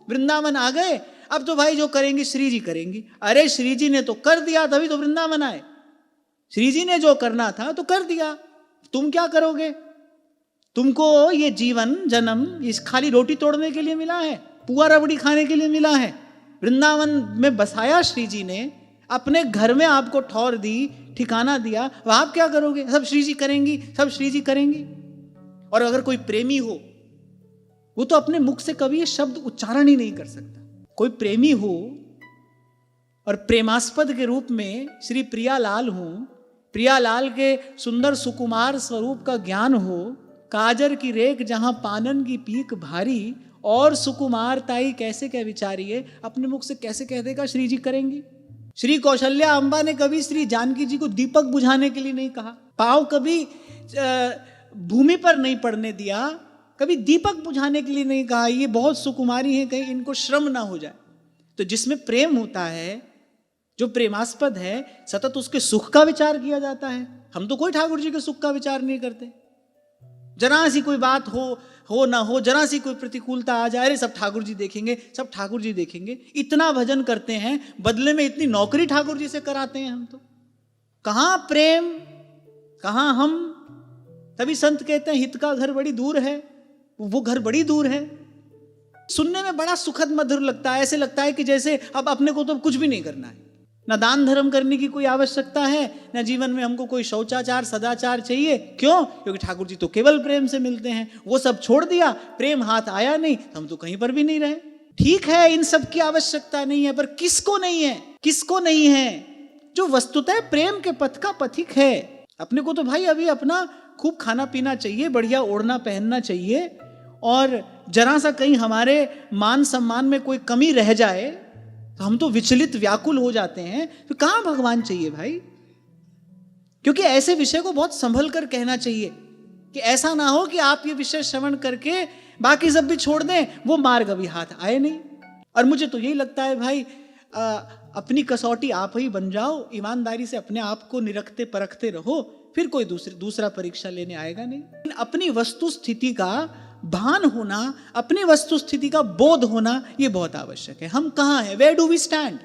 वृंदावन आ गए, अब तो भाई जो करेंगी श्री जी करेंगी। अरे श्री जी ने तो कर दिया, तभी तो वृंदावन आए। श्री जी ने जो करना था तो कर दिया, तुम क्या करोगे? तुमको ये जीवन जन्म इस खाली रोटी तोड़ने के लिए मिला है, पुआ रबड़ी खाने के लिए मिला है। वृंदावन में बसाया श्री जी ने, अपने घर में आपको ठौर दी, ठिकाना दिया, वह आप क्या करोगे? सब श्री जी करेंगी, सब श्री जी करेंगी। और अगर कोई प्रेमी हो, वो तो अपने मुख से कभी ये शब्द उच्चारण ही नहीं कर सकता। कोई प्रेमी हो और प्रेमास्पद के रूप में श्री प्रियालाल हो, प्रियालाल के सुंदर सुकुमार स्वरूप का ज्ञान हो, काजर की रेख जहां पानन की पीक भारी, और सुकुमार ताई कैसे क्या विचारिए, अपने मुख से कैसे कह देगा श्री जी करेंगी? श्री कौशल्या अम्बा ने कभी श्री जानकी जी को दीपक बुझाने के लिए नहीं कहा, पांव कभी भूमि पर नहीं पड़ने दिया, कभी दीपक बुझाने के लिए नहीं कहा ये बहुत सुकुमारी है, कहीं इनको श्रम ना हो जाए। तो जिसमें प्रेम होता है, जो प्रेमास्पद है, सतत उसके सुख का विचार किया जाता है। हम तो कोई ठाकुर जी के सुख का विचार नहीं करते। जरा सी कोई बात हो ना हो, जरा सी कोई प्रतिकूलता आ जाए, अरे सब ठाकुर जी देखेंगे, सब ठाकुर जी देखेंगे। इतना भजन करते हैं, बदले में इतनी नौकरी ठाकुर जी से कराते हैं हम तो। कहां प्रेम, कहां हम? तभी संत कहते हैं हित का घर बड़ी दूर है, वो घर बड़ी दूर है। सुनने में बड़ा सुखद मधुर लगता है, ऐसे लगता है कि जैसे अब अपने को तो कुछ भी नहीं करना है, ना दान धर्म करने की कोई आवश्यकता है, ना जीवन में हमको कोई शौचाचार सदाचार चाहिए। क्यों? क्योंकि ठाकुर जी तो केवल प्रेम से मिलते हैं। वो सब छोड़ दिया, प्रेम हाथ आया नहीं, हम तो कहीं पर भी नहीं रहे। ठीक है, इन सब की आवश्यकता नहीं है, पर किसको नहीं है? किसको नहीं है? जो वस्तुतः प्रेम के पथ का पथिक है। अपने को तो भाई अभी अपना खूब खाना पीना चाहिए, बढ़िया ओढ़ना पहनना चाहिए, और जरा सा कहीं हमारे मान सम्मान में कोई कमी रह जाए तो हम तो विचलित व्याकुल हो जाते हैं। तो कहां भगवान चाहिए भाई? क्योंकि ऐसे विषय को बहुत संभल कर कहना चाहिए कि ऐसा ना हो कि आप ये विषय श्रवण करके बाकी सब भी छोड़ दें, वो मार्ग अभी हाथ आए नहीं। और मुझे तो यही लगता है भाई, अपनी कसौटी आप ही बन जाओ, ईमानदारी से अपने आप को निरखते परखते रहो, फिर कोई दूसरा परीक्षा लेने आएगा नहीं। अपनी वस्तु स्थिति का भान होना, अपनी वस्तु स्थिति का बोध होना, यह बहुत आवश्यक है। हम कहां हैं? Where do we stand?